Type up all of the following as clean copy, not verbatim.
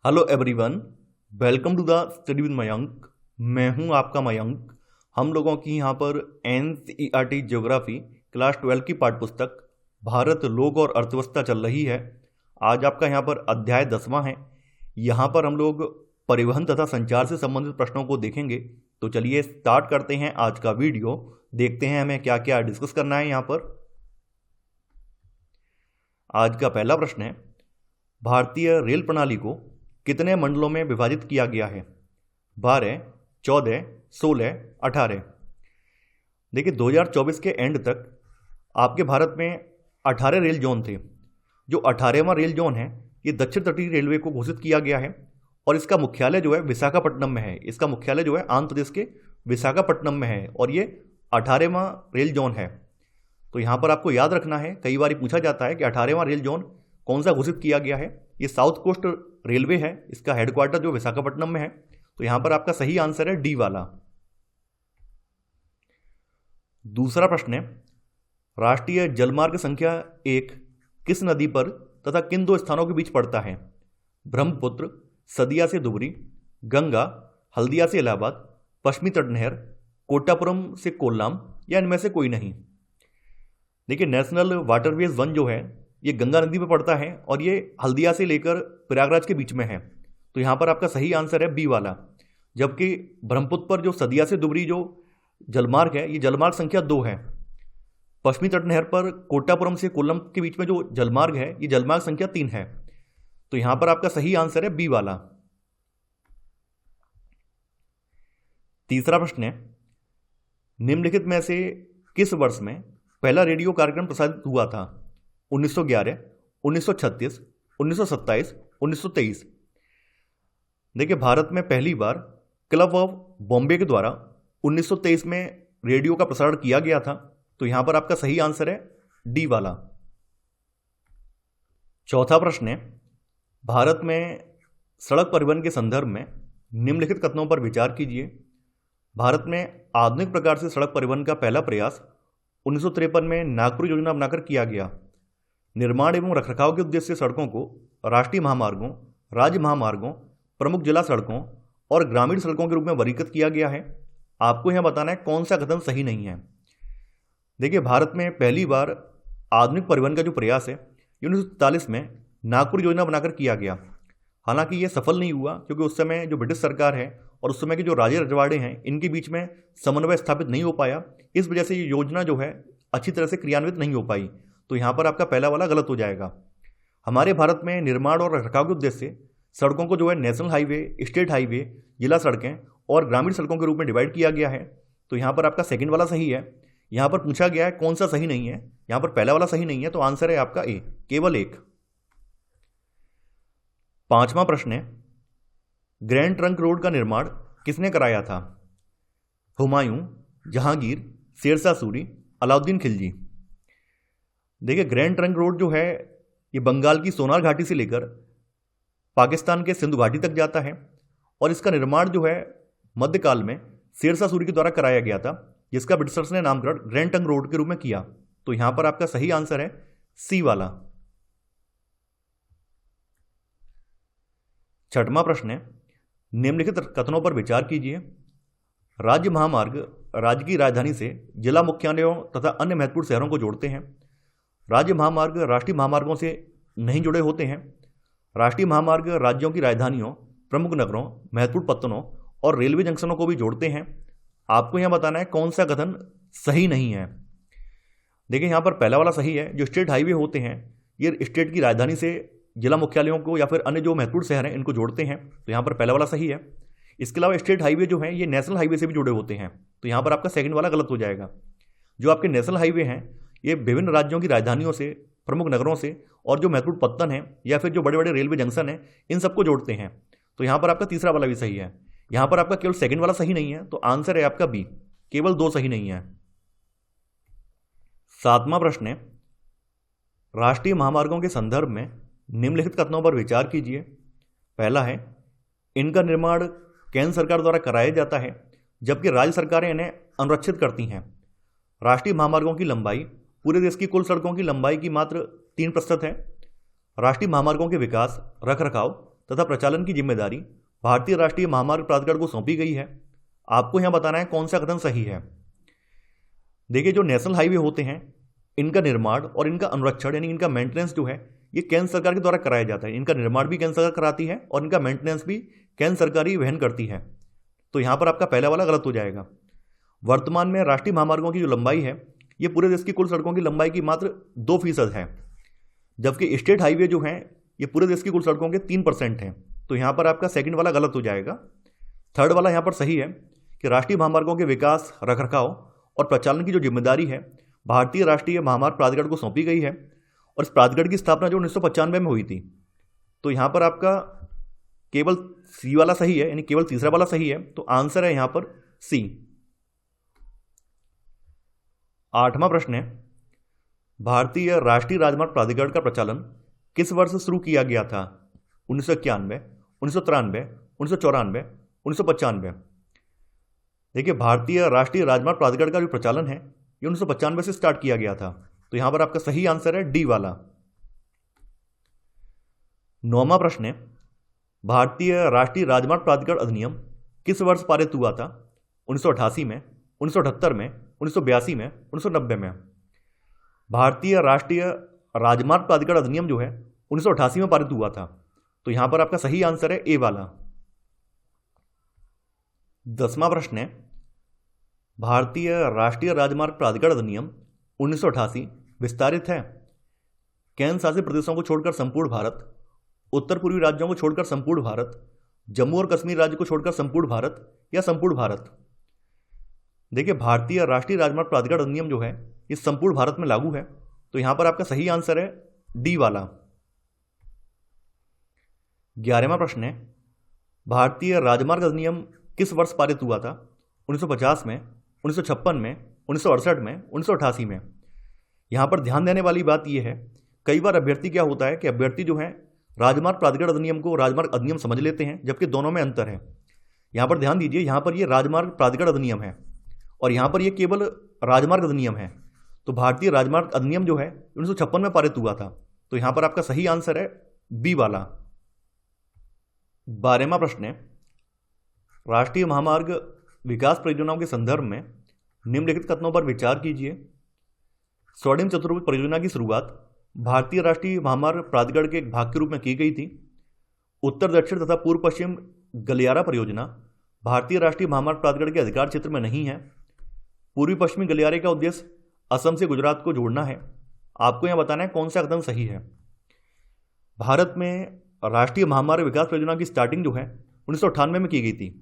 Hello everyone, welcome to the study with Mayank. मैं हूं आपका मयंक। हम लोगों की यहां पर एनसीईआरटी ज्योग्राफी क्लास 12 की पाठ्यपुस्तक भारत लोक और अर्थव्यवस्था चल रही है। आज आपका यहां पर अध्याय 10वां है। यहां पर हम लोग परिवहन तथा संचार से संबंधित प्रश्नों को देखेंगे। तो चलिए स्टार्ट करते हैं आज का वीडियो। देखते हैं हमें क्या क्या डिस्कस करना है यहाँ पर। आज का पहला प्रश्न है, भारतीय रेल प्रणाली को कितने मंडलों में विभाजित किया गया है? 12, 14, 16, 18। देखिए 2024 के एंड तक आपके भारत में 18 रेल जोन थे। जो 18वां रेल जोन है ये दक्षिण तटीय रेलवे को घोषित किया गया है और इसका मुख्यालय जो है विशाखापट्टनम में है। इसका मुख्यालय जो है आंध्र प्रदेश के विशाखापट्टनम में है और ये 18वां रेल जोन है। तो यहाँ पर आपको याद रखना है, कई बार पूछा जाता है कि 18वां रेल जोन कौन सा घोषित किया गया है। ये साउथ कोस्ट रेलवे है, इसका हेडक्वार्टर जो विशाखापट्टनम में है। तो यहां पर आपका सही आंसर है डी वाला। दूसरा प्रश्न है, राष्ट्रीय जलमार्ग संख्या 1 किस नदी पर तथा किन दो स्थानों के बीच पड़ता है? ब्रह्मपुत्र, सदिया से धुबरी, गंगा, हल्दिया से इलाहाबाद, पश्चिमी तट नहर, कोट्टापुरम से कोल्लाम या इनमें से कोई नहीं। देखिए नेशनल वाटरवेज 1 जो है ये गंगा नदी में पड़ता है और ये हल्दिया से लेकर प्रयागराज के बीच में है। तो यहाँ पर आपका सही आंसर है बी वाला। जबकि ब्रह्मपुत्र पर जो सदिया से दुबरी जो जलमार्ग है ये जलमार्ग संख्या 2 है। पश्चिमी तट नहर पर कोट्टापुरम से कोल्लम के बीच में जो जलमार्ग है ये जलमार्ग संख्या 3 है। तो यहाँ पर आपका सही आंसर है बी वाला। तीसरा प्रश्न है, निम्नलिखित में से किस वर्ष में पहला रेडियो कार्यक्रम प्रसारित हुआ था? 1911, 1936, 1927, 1923। देखिए भारत में पहली बार क्लब ऑफ बॉम्बे के द्वारा 1923 में रेडियो का प्रसारण किया गया था। तो यहां पर आपका सही आंसर है डी वाला। चौथा प्रश्न है, भारत में सड़क परिवहन के संदर्भ में निम्नलिखित कथनों पर विचार कीजिए। भारत में आधुनिक प्रकार से सड़क परिवहन का पहला प्रयास 1953 में नागपुर योजना बनाकर किया गया। निर्माण एवं रखरखाव के उद्देश्य से सड़कों को राष्ट्रीय महामार्गों, राज्य महामार्गों, प्रमुख जिला सड़कों और ग्रामीण सड़कों के रूप में वर्गीकृत किया गया है। आपको यह बताना है कौन सा कथन सही नहीं है। देखिए भारत में पहली बार आधुनिक परिवहन का जो प्रयास है ये 1943 में नागपुर योजना बनाकर किया गया। हालांकि ये सफल नहीं हुआ क्योंकि उस समय जो ब्रिटिश सरकार है और उस समय के जो राजे रजवाड़े हैं इनके बीच में समन्वय स्थापित नहीं हो पाया। इस वजह से ये योजना जो है अच्छी तरह से क्रियान्वित नहीं हो पाई। तो यहाँ पर आपका पहला वाला गलत हो जाएगा। हमारे भारत में निर्माण और रखरखाव के उद्देश्य से सड़कों को जो है नेशनल हाईवे, स्टेट हाईवे, जिला सड़कें और ग्रामीण सड़कों के रूप में डिवाइड किया गया है। तो यहाँ पर आपका सेकंड वाला सही है। यहाँ पर पूछा गया है कौन सा सही नहीं है, यहाँ पर पहला वाला सही नहीं है। तो आंसर है आपका ए, केवल एक। पांचवा प्रश्न है, ग्रैंड ट्रंक रोड का निर्माण किसने कराया था? हुमायूं, जहांगीर, शेरशाह सूरी, अलाउद्दीन खिलजी। देखिए ग्रैंड ट्रंक रोड जो है ये बंगाल की सोनार घाटी से लेकर पाकिस्तान के सिंधु घाटी तक जाता है और इसका निर्माण जो है मध्यकाल में शेरशाह सूरी के द्वारा कराया गया था, जिसका ब्रिटिशर्स ने नामकरण ग्रैंड ट्रंक रोड के रूप में किया। तो यहां पर आपका सही आंसर है सी वाला। छठवां प्रश्न है, निम्नलिखित कथनों पर विचार कीजिए। राज्य महामार्ग राज्य की राजधानी से जिला मुख्यालयों तथा अन्य महत्वपूर्ण शहरों को जोड़ते हैं। राज्य महामार्ग राष्ट्रीय महामार्गों से नहीं जुड़े होते हैं। राष्ट्रीय महामार्ग राज्यों की राजधानियों, प्रमुख नगरों, महत्वपूर्ण पत्तनों और रेलवे जंक्शनों को भी जोड़ते हैं। आपको यहां बताना है कौन सा कथन सही नहीं है। देखिए यहां पर पहला वाला सही है। जो स्टेट हाईवे होते हैं ये स्टेट की राजधानी से जिला मुख्यालयों को या फिर अन्य जो महत्वपूर्ण शहर हैं इनको जोड़ते हैं। तो यहाँ पर पहला वाला सही है। इसके अलावा स्टेट हाईवे जो है ये नेशनल हाईवे से भी जुड़े होते हैं। तो यहाँ पर आपका सेकंड वाला गलत हो जाएगा। जो आपके नेशनल हाईवे हैं ये विभिन्न राज्यों की राजधानियों से, प्रमुख नगरों से और जो महत्वपूर्ण पत्तन है या फिर जो बड़े बड़े रेलवे जंक्शन है इन सबको जोड़ते हैं। तो यहाँ पर आपका तीसरा वाला भी सही है। यहाँ पर आपका केवल सेकंड वाला सही नहीं है। तो आंसर है आपका बी, केवल 2 सही नहीं है। सातवां प्रश्न है, राष्ट्रीय महामार्गों के संदर्भ में निम्नलिखित कथनों पर विचार कीजिए। पहला है, इनका निर्माण केंद्र सरकार द्वारा कराया जाता है जबकि राज्य सरकारें इन्हें अनुरक्षित करती हैं। राष्ट्रीय महामार्गों की लंबाई पूरे देश की कुल सड़कों की लंबाई की मात्र 3% है। राष्ट्रीय महामार्गों के विकास, रखरखाव तथा प्रचालन की जिम्मेदारी भारतीय राष्ट्रीय महामार्ग प्राधिकरण को सौंपी गई है। आपको यहाँ बताना है कौन सा कथन सही है। देखिए, जो नेशनल हाईवे होते हैं इनका निर्माण और इनका अनुरक्षण यानी इनका मेंटेनेंस जो है ये केंद्र सरकार के द्वारा कराया जाता है। इनका निर्माण भी केंद्र सरकार कराती है और इनका मेंटेनेंस भी केंद्र सरकार ही वहन करती है। तो यहाँ पर आपका पहला वाला गलत हो जाएगा। वर्तमान में राष्ट्रीय महामार्गों की जो लंबाई है ये पूरे देश की कुल सड़कों की लंबाई की मात्र 2% है, जबकि स्टेट हाईवे जो हैं ये पूरे देश की कुल सड़कों के 3% हैं। तो यहाँ पर आपका सेकंड वाला गलत हो जाएगा। थर्ड वाला यहाँ पर सही है कि राष्ट्रीय महामार्गों के विकास, रखरखाव और प्रचालन की जो जिम्मेदारी है भारतीय राष्ट्रीय महामार्ग प्राधिकरण को सौंपी गई है और इस प्राधिकरण की स्थापना जो 1995 में हुई थी। तो यहाँ पर आपका केवल सी वाला सही है, यानी केवल तीसरा वाला सही है। तो आंसर है यहाँ पर सी। 8वां प्रश्न है, भारतीय राष्ट्रीय राजमार्ग प्राधिकरण का प्रचालन किस वर्ष शुरू किया गया था? 1991, 1993, 1994, 1995। देखिए, भारतीय राष्ट्रीय राजमार्ग प्राधिकरण का जो प्रचालन है ये 1995 से स्टार्ट किया गया था। तो यहां पर आपका सही आंसर है डी वाला। 9वां प्रश्न है, भारतीय राष्ट्रीय राजमार्ग प्राधिकरण अधिनियम किस वर्ष पारित हुआ था? 1988 में, 1978 में, 1982 में, 1990 में। भारतीय राष्ट्रीय राजमार्ग प्राधिकरण अधिनियम जो है 1988 में पारित हुआ था। तो यहां पर आपका सही आंसर है ए वाला। 10वां प्रश्न है, भारतीय राष्ट्रीय राजमार्ग प्राधिकरण अधिनियम 1988 विस्तारित है केंद्र शासित प्रदेशों को छोड़कर संपूर्ण भारत, उत्तर पूर्वी राज्यों को छोड़कर संपूर्ण भारत, जम्मू और कश्मीर राज्य को छोड़कर संपूर्ण भारत या संपूर्ण भारत? देखिए, भारतीय राष्ट्रीय राजमार्ग प्राधिकरण अधिनियम जो है ये संपूर्ण भारत में लागू है। तो यहां पर आपका सही आंसर है डी वाला। 11वां प्रश्न है, भारतीय राजमार्ग अधिनियम किस वर्ष पारित हुआ था? 1950 में, 1956 में, 1968 में, 1988 में। यहां पर ध्यान देने वाली बात यह है, कई बार अभ्यर्थी क्या होता है कि अभ्यर्थी जो है राजमार्ग प्राधिकरण अधिनियम को राजमार्ग अधिनियम समझ लेते हैं, जबकि दोनों में अंतर है। यहां पर ध्यान दीजिए, यहां पर यह राजमार्ग प्राधिकरण अधिनियम है और यहां पर यह केवल राजमार्ग अधिनियम है। तो भारतीय राजमार्ग अधिनियम जो है 1956 में पारित हुआ था। तो यहां पर आपका सही आंसर है बी वाला। 12वां प्रश्न है, राष्ट्रीय महामार्ग विकास परियोजनाओं के संदर्भ में निम्नलिखित कथनों पर विचार कीजिए। स्वर्णिम चतुर्भुज परियोजना की शुरुआत भारतीय राष्ट्रीय महामार्ग प्राधिकरण के एक भाग के रूप में की गई थी। उत्तर दक्षिण तथा पूर्व पश्चिम गलियारा परियोजना भारतीय राष्ट्रीय महामार्ग प्राधिकरण के अधिकार क्षेत्र में नहीं है। पूर्वी पश्चिमी गलियारे का उद्देश्य असम से गुजरात को जोड़ना है। आपको यहां बताना है कौन सा कथन सही है। भारत में राष्ट्रीय महामार्ग विकास परियोजना की स्टार्टिंग जो है 1998 में की गई थी।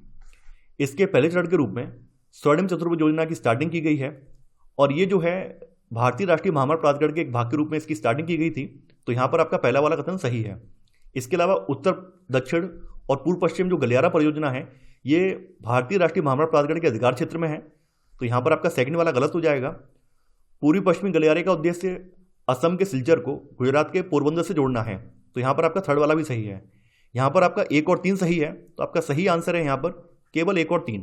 इसके पहले चरण के रूप में स्वर्णिम चतुर्भुज योजना की स्टार्टिंग की गई है और ये जो है भारतीय राष्ट्रीय महामार्ग प्राधिकरण के एक भाग के रूप में इसकी स्टार्टिंग की गई थी। तो यहाँ पर आपका पहला वाला कथन सही है। इसके अलावा उत्तर दक्षिण और पूर्व पश्चिम जो गलियारा परियोजना है ये भारतीय राष्ट्रीय महामार्ग प्राधिकरण के अधिकार क्षेत्र में है। तो यहाँ पर आपका सेकंड वाला गलत हो जाएगा। पूर्वी पश्चिमी गलियारे का उद्देश्य असम के सिलचर को गुजरात के पोरबंदर से जोड़ना है। तो यहाँ पर आपका थर्ड वाला भी सही है। यहाँ पर आपका 1 और 3 सही है। तो आपका सही आंसर है यहाँ पर केवल 1 और 3।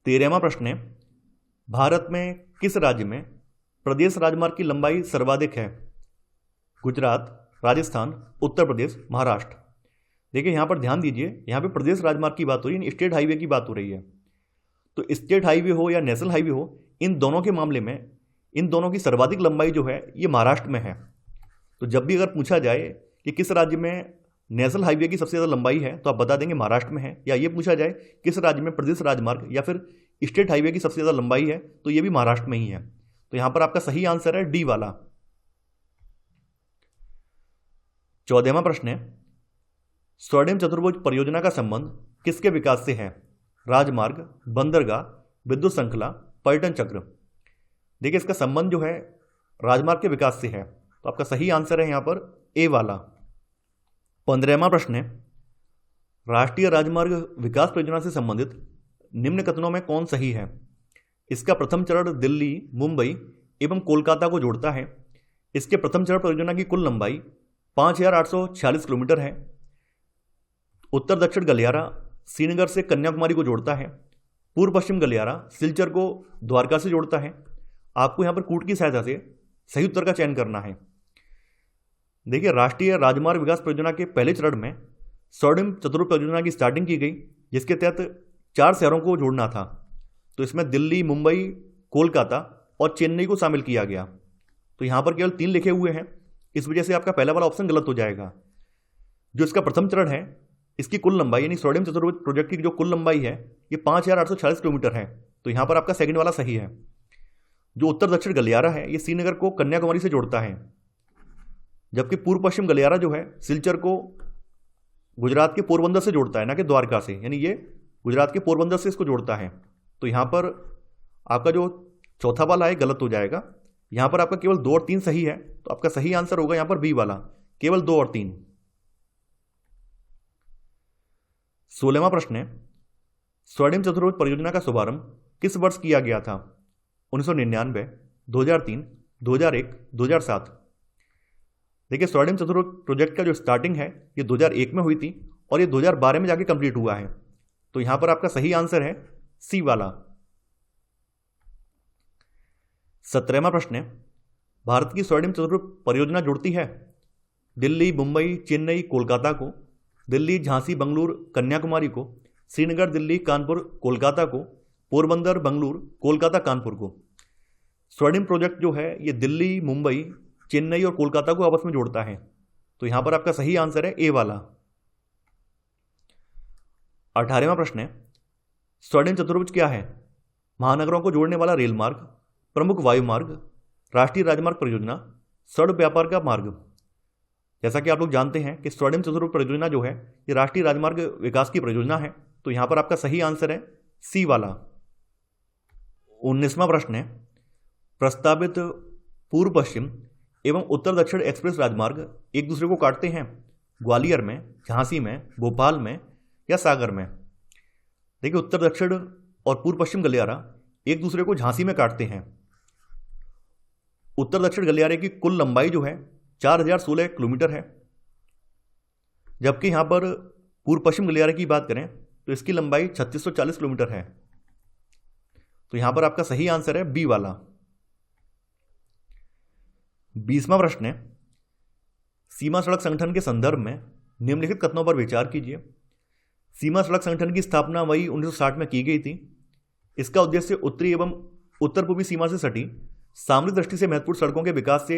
13वां प्रश्न है, भारत में किस राज्य में प्रदेश राजमार्ग की लंबाई सर्वाधिक है? गुजरात, राजस्थान, उत्तर प्रदेश, महाराष्ट्र। देखिए यहाँ पर ध्यान दीजिए, यहाँ पे प्रदेश राजमार्ग की बात हो रही है, स्टेट हाईवे की बात हो रही है। तो स्टेट हाईवे हो या नेशनल हाईवे हो, इन दोनों के मामले में इन दोनों की सर्वाधिक लंबाई जो है ये महाराष्ट्र में है। तो जब भी अगर पूछा जाए कि किस राज्य में नेशनल हाईवे की सबसे ज़्यादा लंबाई है तो आप बता देंगे महाराष्ट्र में है। या ये पूछा जाए किस राज्य में प्रदेश राजमार्ग या फिर स्टेट हाईवे की सबसे ज़्यादा लंबाई है तो ये भी महाराष्ट्र में ही है। तो यहाँ पर आपका सही आंसर है डी वाला। 14वां प्रश्न है, स्वर्णिम चतुर्भुज परियोजना का संबंध किसके विकास से है? राजमार्ग, बंदरगाह, विद्युत श्रृंखला, पर्यटन चक्र। देखिए इसका संबंध जो है राजमार्ग के विकास से है। तो आपका सही आंसर है यहाँ पर ए वाला। 15वां प्रश्न है, राष्ट्रीय राजमार्ग विकास परियोजना से संबंधित निम्न कथनों में कौन सही है? इसका प्रथम चरण दिल्ली, मुंबई एवं कोलकाता को जोड़ता है। इसके प्रथम चरण परियोजना की कुल लंबाई 5846 किलोमीटर है। उत्तर दक्षिण गलियारा श्रीनगर से कन्याकुमारी को जोड़ता है। पूर्व पश्चिम गलियारा सिलचर को द्वारका से जोड़ता है। आपको यहाँ पर कूट की सहायता से सही उत्तर का चयन करना है। देखिए, राष्ट्रीय राजमार्ग विकास परियोजना के पहले चरण में स्वर्णिम चतुर्भुज परियोजना की स्टार्टिंग की गई, जिसके तहत 4 शहरों को जोड़ना था। तो इसमें दिल्ली, मुंबई, कोलकाता और चेन्नई को शामिल किया गया। तो यहाँ पर केवल 3 लिखे हुए हैं, इस वजह से आपका पहला वाला ऑप्शन गलत हो जाएगा। जो इसका प्रथम चरण है, इसकी कुल लंबाई यानी स्वर्णिम चतुर्भुज प्रोजेक्ट की जो कुल लंबाई है ये 5846 किलोमीटर है। तो यहाँ पर आपका सेकंड वाला सही है। जो उत्तर दक्षिण गलियारा है ये श्रीनगर को कन्याकुमारी से जोड़ता है, जबकि पूर्व पश्चिम गलियारा जो है सिलचर को गुजरात के पोरबंदर से जोड़ता है, ना कि द्वारका से, यानी ये गुजरात के पोरबंदर से इसको जोड़ता है। तो यहाँ पर आपका जो चौथा वाला है गलत हो जाएगा। यहाँ पर आपका केवल 2 और 3 सही है, तो आपका सही आंसर होगा यहाँ पर बी वाला, केवल 2 और 3। 16वां प्रश्न है, स्वर्णिम चतुर्भुज परियोजना का शुभारंभ किस वर्ष किया गया था? 1999, 2003, 2001, 2007। देखिए, स्वर्णिम चतुर्भुज प्रोजेक्ट का जो स्टार्टिंग है ये 2001 में हुई थी और ये 2012 में जाके कंप्लीट हुआ है। तो यहां पर आपका सही आंसर है सी वाला। 17वां प्रश्न है, भारत की स्वर्णिम चतुर्भुज परियोजना जुड़ती है दिल्ली, मुंबई, चेन्नई, कोलकाता को, दिल्ली, झांसी, बंगलुरु, कन्याकुमारी को, श्रीनगर, दिल्ली, कानपुर, कोलकाता को, पोरबंदर, बंगलुरु, कोलकाता, कानपुर को। स्वर्णिम प्रोजेक्ट जो है ये दिल्ली, मुंबई, चेन्नई और कोलकाता को आपस में जोड़ता है। तो यहां पर आपका सही आंसर है ए वाला। 18वां प्रश्न है, स्वर्णिम चतुर्भुज क्या है? महानगरों को जोड़ने वाला रेल मार्ग, प्रमुख वायु मार्ग, राष्ट्रीय राजमार्ग परियोजना, सड़क व्यापार का मार्ग। जैसा कि आप लोग जानते हैं कि स्वर्णिम चतुर्भुज परियोजना जो है ये राष्ट्रीय राजमार्ग विकास की परियोजना है। तो यहां पर आपका सही आंसर है सी वाला। 19वां प्रश्न है, प्रस्तावित पूर्व पश्चिम एवं उत्तर दक्षिण एक्सप्रेस राजमार्ग एक दूसरे को काटते हैं ग्वालियर में, झांसी में, भोपाल में या सागर में। देखिए, उत्तर दक्षिण और पूर्व पश्चिम गलियारा एक दूसरे को झांसी में काटते हैं। उत्तर दक्षिण गलियारे की कुल लंबाई जो है 4016 किलोमीटर है, जबकि यहां पर पूर्व पश्चिम गलियारे की बात करें तो इसकी लंबाई 3640 किलोमीटर है। तो यहां पर आपका सही आंसर है बी वाला। 20वां प्रश्न है, सीमा सड़क संगठन के संदर्भ में निम्नलिखित कथनों पर विचार कीजिए। सीमा सड़क संगठन की स्थापना मई 1960 में की गई थी। इसका उद्देश्य उत्तरी एवं उत्तर पूर्वी सीमा से सटी सामरिक दृष्टि से महत्वपूर्ण सड़कों के विकास से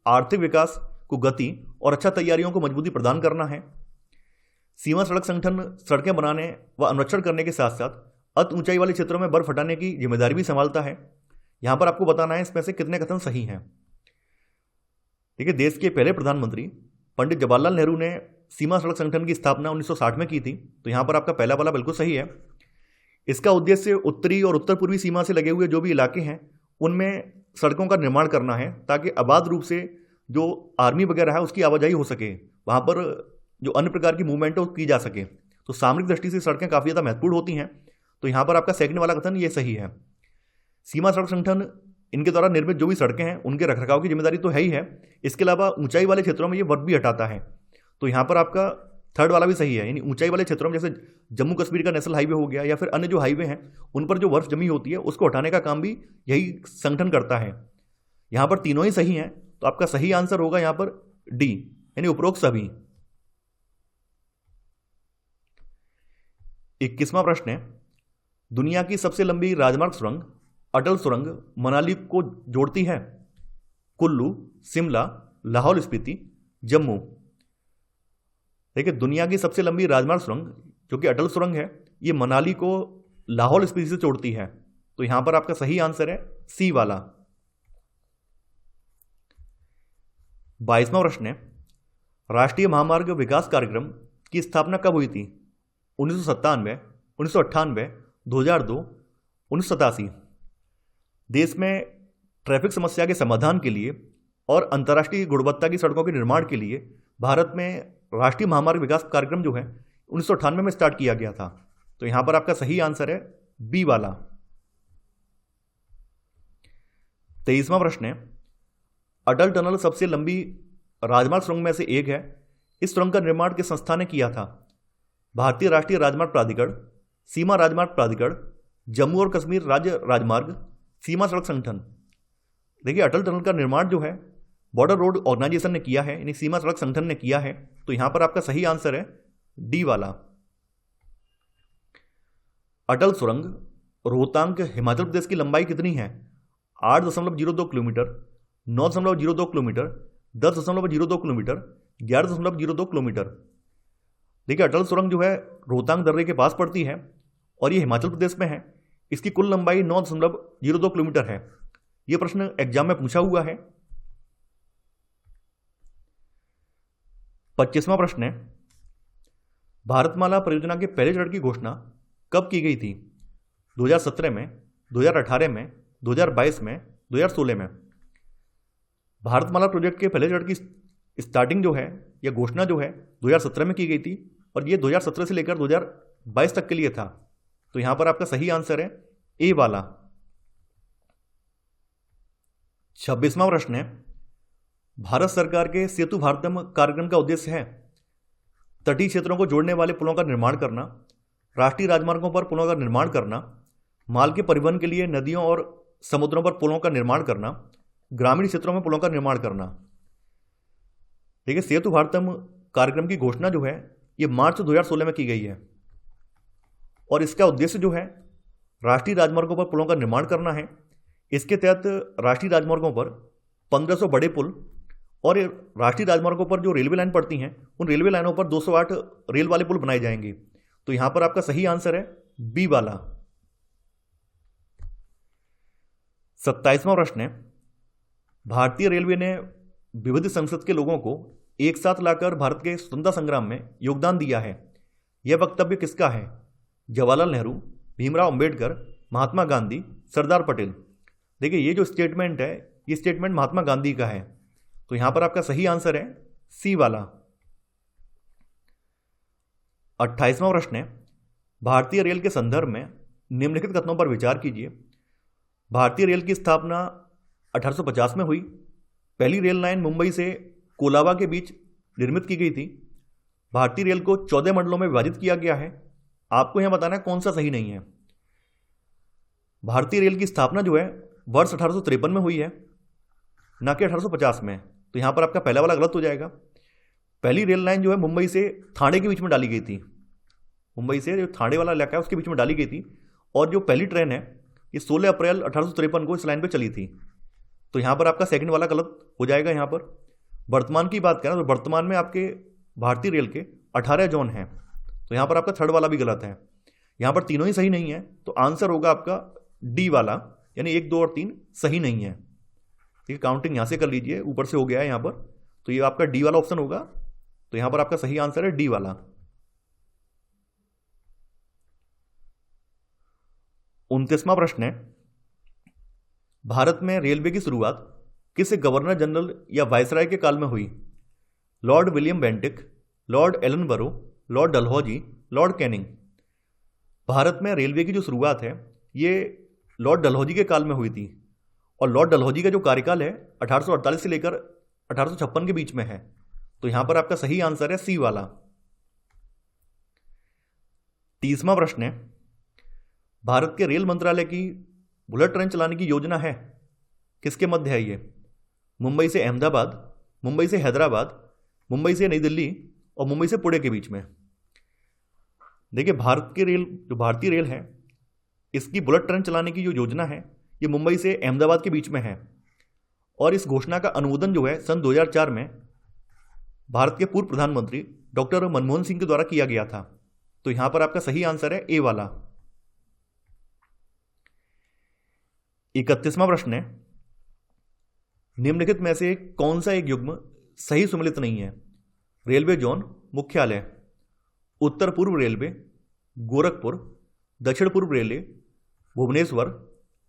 आर्थिक विकास को गति और अच्छा तैयारियों को मजबूती प्रदान करना है। सीमा सड़क संगठन सड़कें बनाने व अनुरक्षण करने के साथ साथ अति ऊंचाई वाले क्षेत्रों में बर्फ हटाने की जिम्मेदारी भी संभालता है। यहां पर आपको बताना है इसमें से कितने कथन सही हैं। देखिए, देश के पहले प्रधानमंत्री पंडित जवाहरलाल नेहरू ने सीमा सड़क संगठन की स्थापना 1960 में की थी। तो यहां पर आपका पहला वाला बिल्कुल सही है। इसका उद्देश्य उत्तरी और उत्तर पूर्वी सीमा से लगे हुए जो भी इलाके हैं उनमें सड़कों का निर्माण करना है, ताकि आबाद रूप से जो आर्मी वगैरह है उसकी आवाजाही हो सके, वहां पर जो अन्य प्रकार की मूवमेंट है वो की जा सके। तो सामरिक दृष्टि से सड़कें काफ़ी ज़्यादा महत्वपूर्ण होती हैं। तो यहाँ पर आपका सेकंड वाला कथन ये सही है। सीमा सड़क संगठन इनके द्वारा निर्मित जो भी सड़कें हैं उनके रखरखाव की जिम्मेदारी तो है ही है, इसके अलावा ऊंचाई वाले क्षेत्रों में ये वर्फ भी हटाता है। तो यहाँ पर आपका थर्ड वाला भी सही है, यानी ऊंचाई वाले क्षेत्रों में जैसे जम्मू कश्मीर का नेशनल हाईवे हो गया या फिर अन्य जो हाईवे हैं उन पर जो बर्फ जमी होती है उसको हटाने का काम भी यही संगठन करता है। यहाँ पर तीनों ही सही हैं, तो आपका सही आंसर होगा यहाँ पर डी, यानी उपरोक्त सभी। 21वां प्रश्न है, दुनिया की सबसे लंबी राजमार्ग सुरंग अटल सुरंग मनाली को जोड़ती है कुल्लू, शिमला, लाहौल स्पीति, जम्मू। देखिए, दुनिया की सबसे लंबी राजमार्ग सुरंग जो कि अटल सुरंग है ये मनाली को लाहौल स्पीति से जोड़ती है। तो यहां पर आपका सही आंसर है सी वाला। 22वां प्रश्न है, राष्ट्रीय महामार्ग विकास कार्यक्रम की स्थापना कब हुई थी? 1997, 1998, 2002, 1987। देश में ट्रैफिक समस्या के समाधान के लिए और अंतर्राष्ट्रीय गुणवत्ता की सड़कों के निर्माण के लिए भारत में राष्ट्रीय महामार्ग विकास कार्यक्रम जो है 1998 में स्टार्ट किया गया था। तो यहां पर आपका सही आंसर है बी वाला। 23वां प्रश्न है, अटल टनल सबसे लंबी राजमार्ग सुरंग में से एक है। इस सुरंग का निर्माण किस संस्था ने किया था? भारतीय राष्ट्रीय राजमार्ग प्राधिकरण, सीमा राजमार्ग प्राधिकरण, जम्मू और कश्मीर राज्य राजमार्ग, सीमा सड़क संगठन। देखिए, अटल टनल का निर्माण जो है बॉर्डर रोड ऑर्गेनाइजेशन ने किया है, यानी सीमा सड़क संगठन ने किया है। तो यहां पर आपका सही आंसर है डी वाला। अटल सुरंग रोहतांग हिमाचल प्रदेश की लंबाई कितनी है? 8.02 किलोमीटर, 9.02 किलोमीटर, 10.02 किलोमीटर, 11.02 किलोमीटर। देखिए अटल सुरंग जो है रोहतांग दर्रे के पास पड़ती है और ये हिमाचल प्रदेश में है। इसकी कुल लंबाई 9.02 किलोमीटर है। यह प्रश्न एग्जाम में पूछा हुआ है। 25वां प्रश्न है, भारतमाला परियोजना के पहले चरण की घोषणा कब की गई थी? 2017 में, 2018 में, 2022 में, 2016 में। भारतमाला प्रोजेक्ट के पहले चरण की स्टार्टिंग जो है या घोषणा जो है 2017 में की गई थी और ये 2017 से लेकर 2022 तक के लिए था। तो यहां पर आपका सही आंसर है ए वाला। 26वां प्रश्न है, भारत सरकार के सेतु भारतम कार्यक्रम का उद्देश्य है तटीय क्षेत्रों को जोड़ने वाले पुलों का निर्माण करना, राष्ट्रीय राजमार्गों पर पुलों का निर्माण करना, माल के परिवहन के लिए नदियों और समुद्रों पर पुलों का निर्माण करना, ग्रामीण क्षेत्रों में पुलों का निर्माण करना। देखिए सेतु भारतम कार्यक्रम की घोषणा जो है ये मार्च 2016 में की गई है और इसका उद्देश्य जो है राष्ट्रीय राजमार्गों पर पुलों का निर्माण करना है। इसके तहत राष्ट्रीय राजमार्गों पर 1500 बड़े पुल और राष्ट्रीय राजमार्गों पर जो रेलवे लाइन पड़ती हैं उन रेलवे लाइनों पर 208 रेल वाले पुल बनाए जाएंगे। तो यहां पर आपका सही आंसर है बी वाला। 27वां प्रश्न है, भारतीय रेलवे ने विविध संसद के लोगों को एक साथ लाकर भारत के स्वतंत्रता संग्राम में योगदान दिया है। यह वक्तव्य किसका है? जवाहरलाल नेहरू, भीमराव अंबेडकर, महात्मा गांधी, सरदार पटेल। देखिए ये जो स्टेटमेंट है ये स्टेटमेंट महात्मा गांधी का है। तो यहां पर आपका सही आंसर है सी वाला। 28वां प्रश्न है, भारतीय रेल के संदर्भ में निम्नलिखित कथनों पर विचार कीजिए। भारतीय रेल की स्थापना 1850 में हुई। पहली रेल लाइन मुंबई से कोलाबा के बीच निर्मित की गई थी। भारतीय रेल को 14 मंडलों में विभाजित किया गया है। आपको यहां बताना है कौन सा सही नहीं है। भारतीय रेल की स्थापना जो है वर्ष 1853 में हुई है, ना कि 1850 में। तो यहां पर आपका पहला वाला गलत हो जाएगा। पहली रेल लाइन जो है मुंबई से थाने के बीच में डाली गई थी। मुंबई से जो थाने वाला इलाका है उसके बीच में डाली गई थी और जो पहली ट्रेन है ये 16 अप्रैल 1853 को इस लाइन पे चली थी। तो यहां पर आपका सेकंड वाला गलत हो जाएगा। यहां पर वर्तमान की बात करें तो वर्तमान में आपके भारतीय रेल के 18 जोन हैं। तो यहां पर आपका थर्ड वाला भी गलत है। यहां पर तीनों ही सही नहीं है। तो आंसर होगा आपका डी वाला, यानी 1, 2 और 3 सही नहीं है। ठीक है, काउंटिंग यहां से कर लीजिए, ऊपर से हो गया है यहां पर। तो ये आपका डी वाला ऑप्शन होगा। तो यहां पर आपका सही आंसर है डी वाला। 29वां प्रश्न है, भारत में रेलवे की शुरुआत किस गवर्नर जनरल या वायसराय के काल में हुई? Lord William Bentinck, Lord Ellenborough, Lord Dalhousie, Lord Canning. Bharat में रेलवे की जो शुरुआत है ये लॉर्ड डलहौजी के काल में हुई थी और लॉर्ड डलहौजी का जो कार्यकाल है 1848 से लेकर 1856 के बीच में है। तो यहां पर आपका सही आंसर है सी वाला। 30वां प्रश्न है, भारत के रेल मंत्रालय की बुलेट ट्रेन चलाने की योजना है किसके मध्य है ये? मुंबई से अहमदाबाद, मुंबई से हैदराबाद, मुंबई से नई दिल्ली और मुंबई से पुणे के बीच में। देखिए भारत की रेल जो भारतीय रेल है इसकी बुलेट ट्रेन चलाने की जो योजना है ये मुंबई से अहमदाबाद के बीच में है और इस घोषणा का अनुमोदन जो है सन 2004 में भारत के पूर्व प्रधानमंत्री डॉक्टर मनमोहन सिंह के द्वारा किया गया था। तो यहां पर आपका सही आंसर है ए वाला। 31वां प्रश्न है, निम्नलिखित में से कौन सा एक युग्म सही सुमेलित नहीं है? रेलवे जोन मुख्यालय, उत्तर पूर्व रेलवे, गोरखपुर, दक्षिण पूर्व रेलवे, भुवनेश्वर,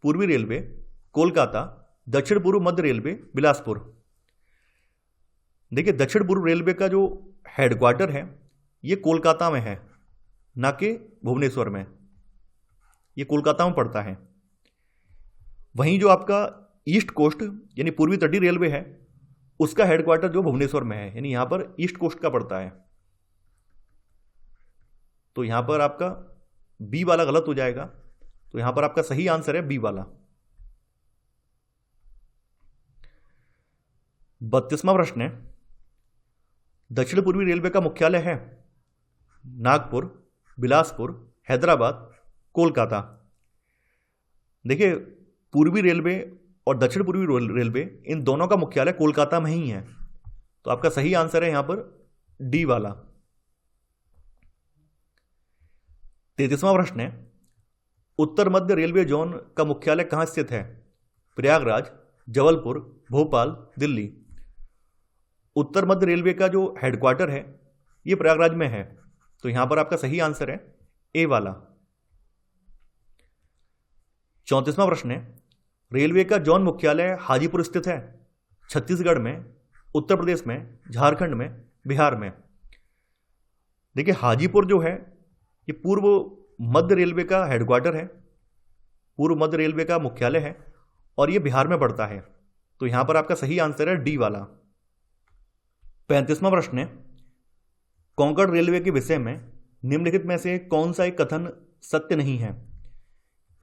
पूर्वी रेलवे, कोलकाता, दक्षिण पूर्व मध्य रेलवे, बिलासपुर। देखिए दक्षिण पूर्व रेलवे का जो हेडक्वार्टर है ये कोलकाता में है, ना कि भुवनेश्वर में। ये कोलकाता में पड़ता है। वहीं जो आपका ईस्ट कोस्ट यानी पूर्वी तटीय रेलवे है उसका हेडक्वार्टर जो भुवनेश्वर में है, यानी यहां पर ईस्ट कोस्ट का पड़ता है। तो यहां पर आपका बी वाला गलत हो जाएगा। तो यहां पर आपका सही आंसर है बी वाला। 32वां प्रश्न है, दक्षिण पूर्वी रेलवे का मुख्यालय है नागपुर, बिलासपुर, हैदराबाद, कोलकाता। देखिए, पूर्वी रेलवे और दक्षिण पूर्वी रेलवे इन दोनों का मुख्यालय कोलकाता में ही है, तो आपका सही आंसर है यहां पर डी वाला। 33वां प्रश्न है, उत्तर मध्य रेलवे जोन का मुख्यालय कहां स्थित है? प्रयागराज, जबलपुर, भोपाल, दिल्ली। उत्तर मध्य रेलवे का जो हेडक्वार्टर है ये प्रयागराज में है, तो यहां पर आपका सही आंसर है ए वाला। 34वां प्रश्न है, रेलवे का जोन मुख्यालय हाजीपुर स्थित है? छत्तीसगढ़ में, उत्तर प्रदेश में, झारखंड में, बिहार में। देखिए, हाजीपुर जो है ये पूर्व मध्य रेलवे का हेडक्वार्टर है, पूर्व मध्य रेलवे का मुख्यालय है और ये बिहार में पड़ता है, तो यहां पर आपका सही आंसर है डी वाला। 35वां प्रश्न है, कोंकण रेलवे के विषय में निम्नलिखित में से कौन सा एक कथन सत्य नहीं है?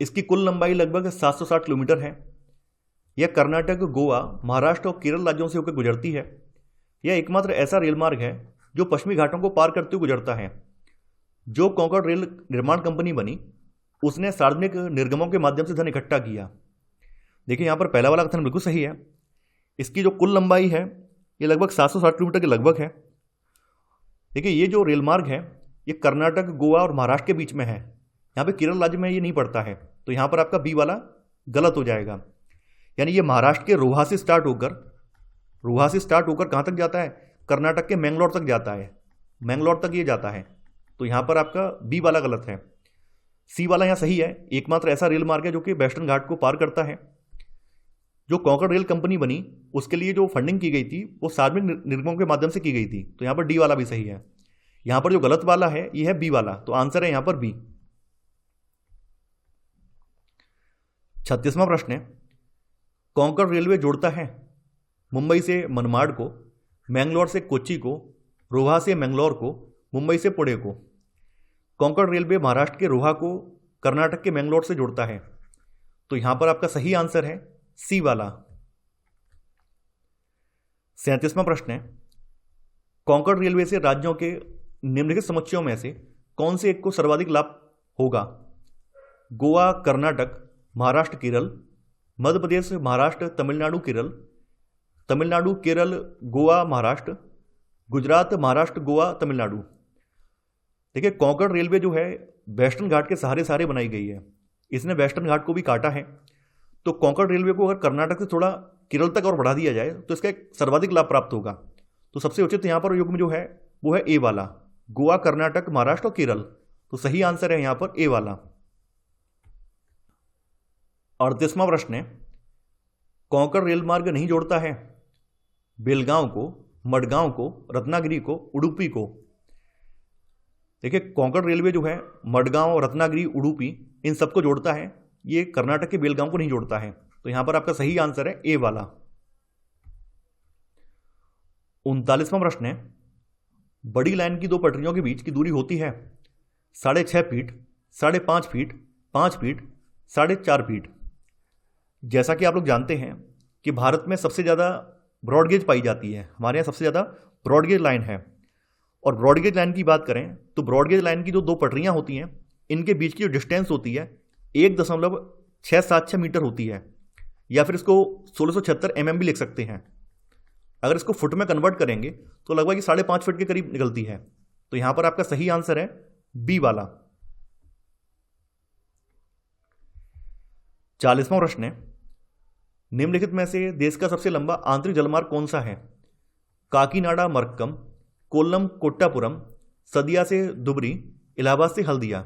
इसकी कुल लंबाई लगभग 760 किलोमीटर है, यह कर्नाटक, गोवा, महाराष्ट्र और केरल राज्यों से होकर गुजरती है, यह एकमात्र ऐसा रेल मार्ग है जो पश्चिमी घाटों को पार करते हुए गुजरता है। जो कोंकण रेल निर्माण कंपनी बनी उसने सार्वजनिक निर्गमों के माध्यम से धन इकट्ठा किया। देखिए, यहां पर पहला वाला कथन बिल्कुल सही है, इसकी जो कुल लंबाई है ये लगभग 760 किलोमीटर के लगभग है। देखिए, ये जो रेल मार्ग है ये कर्नाटक, गोवा और महाराष्ट्र के बीच में है, यहाँ पे केरल राज्य में ये नहीं पड़ता है, तो यहाँ पर आपका बी वाला गलत हो जाएगा। यानी ये महाराष्ट्र के रोहा से स्टार्ट होकर कहाँ तक जाता है? कर्नाटक के मैंगलोर तक जाता है, मैंगलोर तक ये जाता है, तो यहाँ पर आपका बी वाला गलत है। सी वाला यहाँ सही है, एकमात्र ऐसा रेल मार्ग है जो कि वेस्टर्न घाट को पार करता है। जो कोंकण रेल कंपनी बनी उसके लिए जो फंडिंग की गई थी वो सार्वजनिक निर्गमों के माध्यम से की गई थी, तो यहाँ पर डी वाला भी सही है। यहाँ पर जो गलत वाला है ये है बी वाला, तो आंसर है यहाँ पर बी। 36वां प्रश्न है, कोंकण रेलवे जोड़ता है मुंबई से मनमाड को, मैंगलोर से कोच्चि को, रोहा से मैंगलोर को, मुंबई से पुणे को। कोंकण रेलवे महाराष्ट्र के रोहा को कर्नाटक के मैंगलोर से जोड़ता है, तो यहां पर आपका सही आंसर है सी वाला। 37वां प्रश्न है, कोंकण रेलवे से राज्यों के निम्नलिखित समुच्चयों में से कौन से एक को सर्वाधिक लाभ होगा? गोवा, कर्नाटक, महाराष्ट्र, केरल, मध्य प्रदेश, महाराष्ट्र, तमिलनाडु, केरल, तमिलनाडु, केरल, गोवा, महाराष्ट्र, गुजरात, महाराष्ट्र, गोवा, तमिलनाडु। देखिए, कोंकण रेलवे जो है वेस्टर्न घाट के सहारे बनाई गई है, इसने वेस्टर्न घाट को भी काटा है, तो कोंकण रेलवे को अगर कर्नाटक से थोड़ा केरल तक और बढ़ा दिया जाए तो इसका एक सर्वाधिक लाभ प्राप्त होगा। तो सबसे उचित यहाँ पर युग्म जो है वो है ए वाला, गोवा, कर्नाटक, महाराष्ट्र और केरल, तो सही आंसर है यहाँ पर ए वाला। 38वां प्रश्न है, कोंकण रेल मार्ग नहीं जोड़ता है बेलगांव को, मडगांव को, रत्नागिरी को, उडुपी को। देखिए, कोंकण रेलवे जो है मडगांव, रत्नागिरी, उडुपी इन सबको जोड़ता है, ये कर्नाटक के बेलगांव को नहीं जोड़ता है, तो यहां पर आपका सही आंसर है ए वाला। 39वां प्रश्न है, बड़ी लाइन की दो पटरियों के बीच की दूरी होती है 6.5 फीट, 5.5 फीट, 5 फीट, 4.5 फीट। जैसा कि आप लोग जानते हैं कि भारत में सबसे ज़्यादा ब्रॉडगेज पाई जाती है, हमारे यहाँ सबसे ज़्यादा ब्रॉडगेज लाइन है, और ब्रॉडगेज लाइन की बात करें तो ब्रॉडगेज लाइन की जो दो पटरियाँ होती हैं इनके बीच की जो डिस्टेंस होती है 1.676 मीटर होती है, या फिर इसको 1676 mm भी लिख सकते हैं। अगर इसको फुट में कन्वर्ट करेंगे तो लगभग 5.5 फीट के करीब निकलती है, तो यहां पर आपका सही आंसर है बी वाला। 40वां प्रश्न है, निम्नलिखित में से देश का सबसे लंबा आंतरिक जलमार्ग कौन सा है? काकीनाडा मरक्कम, कोल्लम कोट्टापुरम, सदिया से धुबरी, इलाहाबाद से हल्दिया।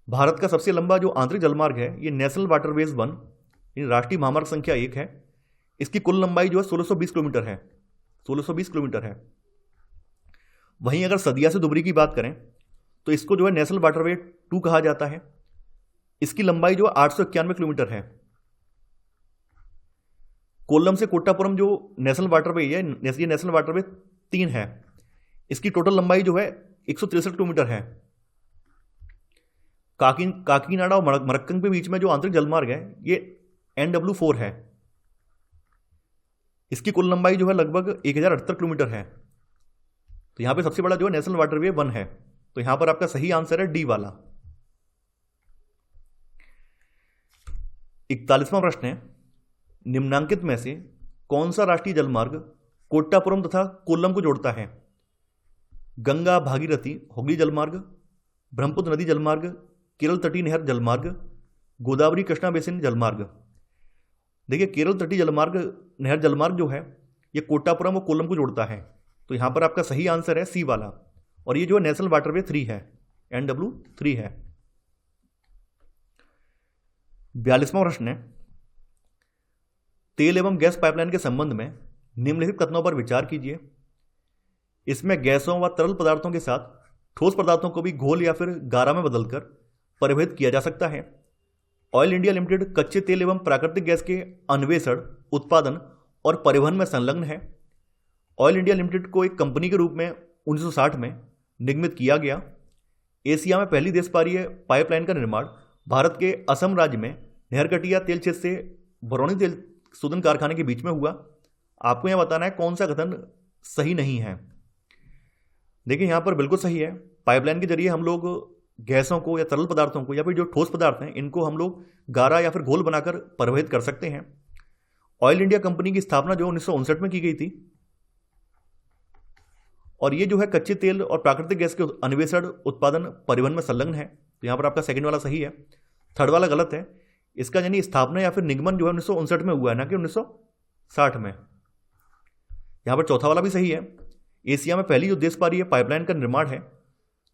भारत का सबसे लंबा जो आंतरिक जलमार्ग है ये नेशनल वाटरवेज 1 राष्ट्रीय महामार्ग संख्या 1 है, इसकी कुल लंबाई जो है 1620 किलोमीटर है, 1620 किलोमीटर है। वहीं अगर सदिया से धुबरी की बात करें तो इसको जो है नेशनल वाटरवे 2 कहा जाता है, इसकी लंबाई जो 891 किलोमीटर है। कोल्लम से कोट्टापुरम जो नेशनल वाटरवे है, ये नेशनल वाटरवे 3 है, इसकी टोटल लंबाई जो है 163 किलोमीटर है। काकीनाडा और मरक्कम के बीच में जो आंतरिक जलमार्ग है ये NW4 है, इसकी कुल लंबाई जो है लगभग 1078 किलोमीटर है। तो यहाँ पे सबसे बड़ा जो है नेशनल वाटरवे 1 है। तो यहाँ पर आपका सही आंसर है डी वाला। 41वां प्रश्न है, निम्नांकित में से कौन सा राष्ट्रीय जलमार्ग कोट्टापुरम तथा कोल्लम को जोड़ता है? गंगा भागीरथी हुगली जलमार्ग, ब्रह्मपुत्र नदी जलमार्ग, केरल तटीय नहर जलमार्ग, गोदावरी कृष्णा बेसिन जलमार्ग। देखिए केरल तटीय जलमार्ग नहर जलमार्ग जो है ये कोट्टापुरम और कोल्लम को जोड़ता है। तो यहाँ पर आपका सही आंसर है सी वाला, और ये जो है नेशनल वाटरवे 3 है, NW3 है। 42वां प्रश्न है, तेल एवं गैस पाइपलाइन के संबंध में निम्नलिखित कथनों पर विचार कीजिए। इसमें गैसों व तरल पदार्थों के साथ ठोस पदार्थों को भी घोल या फिर गारा में बदलकर परिवहित किया जा सकता है। ऑयल इंडिया लिमिटेड कच्चे तेल एवं प्राकृतिक गैस के अन्वेषण, उत्पादन और परिवहन में संलग्न है। ऑयल इंडिया लिमिटेड को एक कंपनी के रूप में 1960 में निगमित किया गया। एशिया में पहली देशपारीय पाइपलाइन का निर्माण भारत के असम राज्य में नहरकटिया तेल क्षेत्र से बरौनी तेल शोधन कारखाने के बीच में हुआ। आपको यह बताना है कौन सा कथन सही नहीं है। देखिए यहाँ पर बिल्कुल सही है। पाइपलाइन के जरिए हम लोग गैसों को या तरल पदार्थों को या फिर जो ठोस पदार्थ हैं इनको हम लोग गारा या फिर घोल बनाकर परिवहित कर सकते हैं। ऑयल इंडिया कंपनी की स्थापना जो 1959 में की गई थी, और ये जो है कच्चे तेल और प्राकृतिक गैस के अन्वेषण, उत्पादन, परिवहन में संलग्न है। तो यहाँ पर आपका सेकंड वाला सही है, थर्ड वाला गलत है। इसका यानी स्थापना या फिर निगमन जो है 1959 में हुआ है, ना कि 1960 में। यहाँ पर चौथा वाला भी सही है। एशिया में पहली जो देशपारीय पाइपलाइन का निर्माण है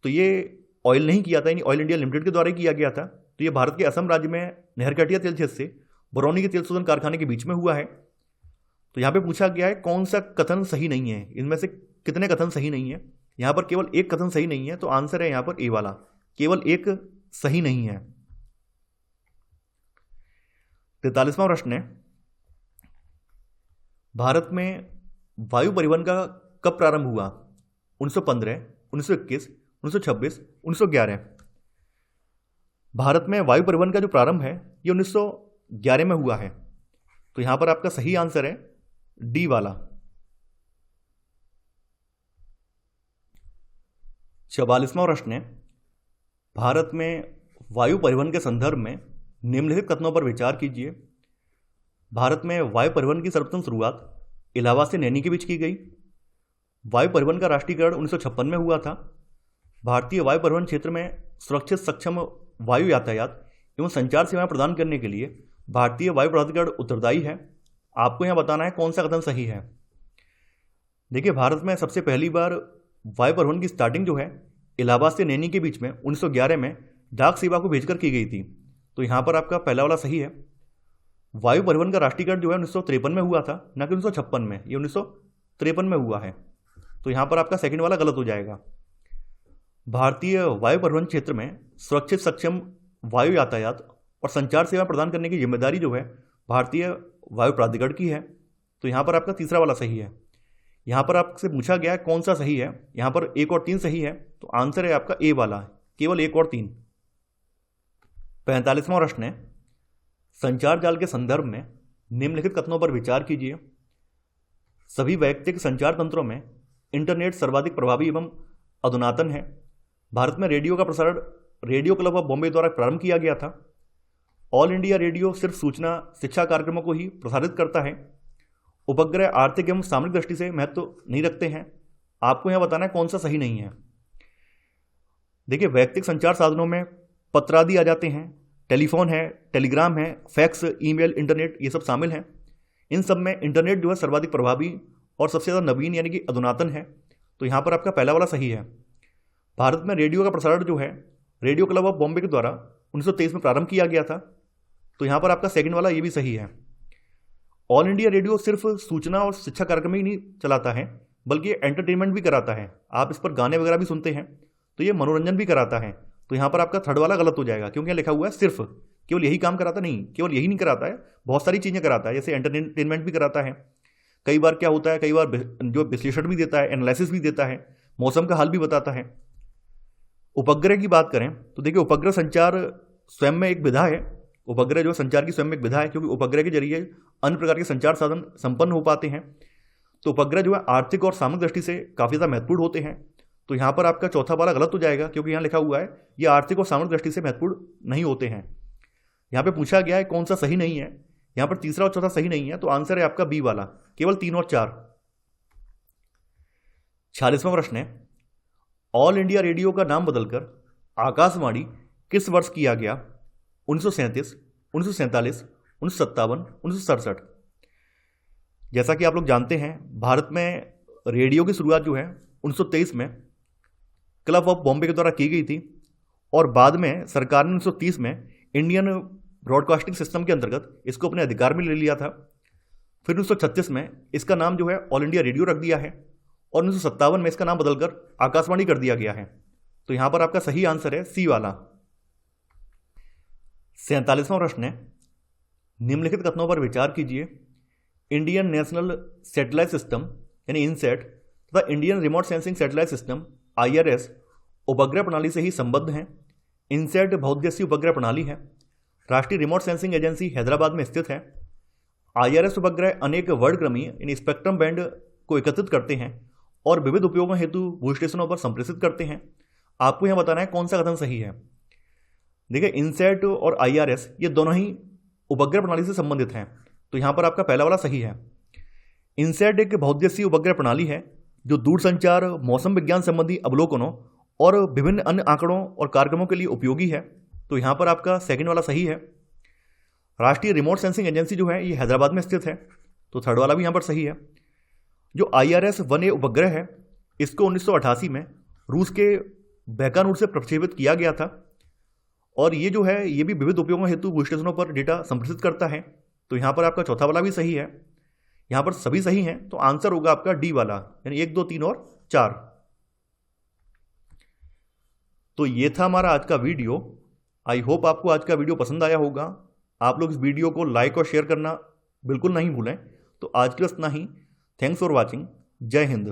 तो ये ऑयल नहीं किया था, यानी ऑयल इंडिया लिमिटेड के द्वारा ही किया गया था। तो ये भारत के असम राज्य में नहरकटिया तेल क्षेत्र से बरौनी के तेल शोधन कारखाने के बीच में हुआ है। तो यहाँ पे पूछा गया है कौन सा कथन सही नहीं है, इनमें से कितने कथन सही नहीं है। यहाँ पर केवल एक कथन सही नहीं है, तो आंसर है यहाँ पर ए वाला, केवल एक सही नहीं है। 43वां प्रश्न है, भारत में वायु परिवहन का कब प्रारंभ हुआ? 1915, 1921, 1926, 1911। भारत में वायु परिवहन का जो प्रारंभ है ये 1911 में हुआ है। तो यहां पर आपका सही आंसर है डी वाला। 44वां प्रश्न है, भारत में वायु परिवहन के संदर्भ में निम्नलिखित कथनों पर विचार कीजिए। भारत में वायु परिवहन की सर्वप्रथम शुरुआत इलाहाबाद से नैनी के बीच की गई। वायु परिवहन का राष्ट्रीयकरण 1956 में हुआ था। भारतीय वायु परिवहन क्षेत्र में सुरक्षित, सक्षम वायु यातायात एवं संचार सेवाएं प्रदान करने के लिए भारतीय वायु प्राधिकरण उत्तरदायी है। आपको यहां बताना है कौन सा कथन सही है। देखिए भारत में सबसे पहली बार वायु परिवहन की स्टार्टिंग जो है इलाहाबाद से नैनी के बीच में 1911 में डाक सेवा को भेजकर की गई थी। तो यहाँ पर आपका पहला वाला सही है। वायु परिवहन का राष्ट्रीयकरण जो है 1953 में हुआ था, ना कि 1956 में, ये 1953 में हुआ है। तो यहाँ पर आपका सेकंड वाला गलत हो जाएगा। भारतीय वायु परिवहन क्षेत्र में सुरक्षित, सक्षम वायु यातायात और संचार सेवा प्रदान करने की जिम्मेदारी जो है भारतीय वायु प्राधिकरण की है। तो यहाँ पर आपका तीसरा वाला सही है। यहाँ पर आपसे पूछा गया है कौन सा सही है, यहाँ पर 1 और 3 सही है, तो आंसर है आपका ए वाला, केवल 1 और 3। 45वां प्रश्न है, संचार जाल के संदर्भ में निम्नलिखित कथनों पर विचार कीजिए। सभी वैयक्तिक संचार तंत्रों में इंटरनेट सर्वाधिक प्रभावी एवं अधुनातन है। भारत में रेडियो का प्रसारण रेडियो क्लब ऑफ बॉम्बे द्वारा प्रारंभ किया गया था। ऑल इंडिया रेडियो सिर्फ सूचना शिक्षा कार्यक्रमों को ही प्रसारित करता है। उपग्रह आर्थिक एवं सामरिक दृष्टि से महत्व नहीं रखते हैं। आपको यह बताना है कौन सा सही नहीं है। देखिए वैयक्तिक संचार साधनों में पत्र आदि आ जाते हैं, टेलीफोन है, टेलीग्राम है, फैक्स, ईमेल, इंटरनेट, ये सब शामिल हैं। इन सब में इंटरनेट जो है सर्वाधिक प्रभावी और सबसे ज़्यादा नवीन यानी कि अधुनातन है। तो यहाँ पर आपका पहला वाला सही है। भारत में रेडियो का प्रसारण जो है रेडियो क्लब ऑफ बॉम्बे के द्वारा 1923 में प्रारंभ किया गया था। तो यहाँ पर आपका सेकंड वाला ये भी सही है। ऑल इंडिया रेडियो सिर्फ सूचना और शिक्षा कार्यक्रम ही नहीं चलाता है, बल्कि एंटरटेनमेंट भी कराता है। आप इस पर गाने वगैरह भी सुनते हैं, तो ये मनोरंजन भी कराता है। तो यहाँ पर आपका थर्ड वाला गलत हो जाएगा, क्योंकि लिखा हुआ है सिर्फ, केवल यही काम कराता नहीं, केवल यही नहीं कराता है, बहुत सारी चीज़ें कराता है। जैसे एंटरटेनमेंट भी कराता है। कई बार क्या होता है, कई बार जो विश्लेषण भी देता है, एनालिसिस भी देता है, मौसम का हाल भी बताता है। उपग्रह की बात करें तो देखिए उपग्रह संचार स्वयं में एक विधा है। उपग्रह जो संचार की स्वयं एक विधा है, क्योंकि उपग्रह के जरिए अन्य प्रकार के संचार साधन संपन्न हो पाते हैं। तो उपग्रह जो है आर्थिक और सामरिक दृष्टि से काफ़ी ज़्यादा महत्वपूर्ण होते हैं। तो यहाँ पर आपका चौथा वाला गलत हो जाएगा, क्योंकि यहाँ लिखा हुआ है ये आर्थिक और सामरिक दृष्टि से महत्वपूर्ण नहीं होते हैं। यहाँ पे पूछा गया है कौन सा सही नहीं है, यहाँ पर तीसरा और चौथा सही नहीं है, तो आंसर है आपका बी वाला, केवल 3 और 4। 46वां प्रश्न है, ऑल इंडिया रेडियो का नाम बदलकर आकाशवाणी किस वर्ष किया गया? 1937, 1947, 1957, 1967। जैसा कि आप लोग जानते हैं, भारत में रेडियो की शुरुआत जो है 1923 में क्लब ऑफ बॉम्बे के द्वारा की गई थी, और बाद में सरकार ने 1930 में इंडियन ब्रॉडकास्टिंग सिस्टम के अंतर्गत इसको अपने अधिकार में ले लिया था। फिर 1936 में इसका नाम जो है ऑल इंडिया रेडियो रख दिया है, और 1957 में इसका नाम बदलकर आकाशवाणी कर दिया गया है। तो यहां पर आपका सही आंसर है सी वाला। 47वां प्रश्न है, निम्नलिखित कथनों पर विचार कीजिए। इंडियन नेशनल सैटेलाइट सिस्टम यानी इनसैट तथा Indian remote sensing satellite system IRS उपग्रह प्रणाली से ही संबद्ध हैं। इनसैट बहुउद्देशीय उपग्रह प्रणाली है। राष्ट्रीय रिमोट सेंसिंग एजेंसी हैदराबाद में स्थित है। IRS उपग्रह अनेक वर्णक्रमीय यानी स्पेक्ट्रम बैंड को एकत्रित करते हैं और विविध उपयोगों हेतु भू स्टेशनों पर संप्रेषित करते हैं। आपको यहां बताना है कौन सा कथन सही है। देखिए, इनसैट और IRS ये दोनों ही उपग्रह प्रणाली से संबंधित हैं, तो यहां पर आपका पहला वाला सही है। इनसैट एक बहुउद्देशीय उपग्रह प्रणाली है जो दूरसंचार, मौसम विज्ञान संबंधी अवलोकनों और विभिन्न अन्य आंकड़ों और कार्यक्रमों के लिए उपयोगी है, तो यहां पर आपका सेकंड वाला सही है। राष्ट्रीय रिमोट सेंसिंग एजेंसी जो है ये हैदराबाद में स्थित है, तो थर्ड वाला भी यहां पर सही है। जो IRS 1A उपग्रह है इसको 1988 में रूस के बैकानूर से प्रक्षेपित किया गया था, और ये जो है ये भी विविध उपयोगों हेतु भू स्टेशनों पर डेटा संप्रेषित करता है, तो यहां पर आपका चौथा वाला भी सही है। यहां पर सभी सही हैं, तो आंसर होगा आपका डी वाला, यानी 1, 2, 3 और 4। तो ये था हमारा आज का वीडियो। आई होप आपको आज का वीडियो पसंद आया होगा। आप लोग इस वीडियो को लाइक और शेयर करना बिल्कुल नहीं भूलें। तो आज के लिए इतना ही। Thanks for watching. जय हिंद।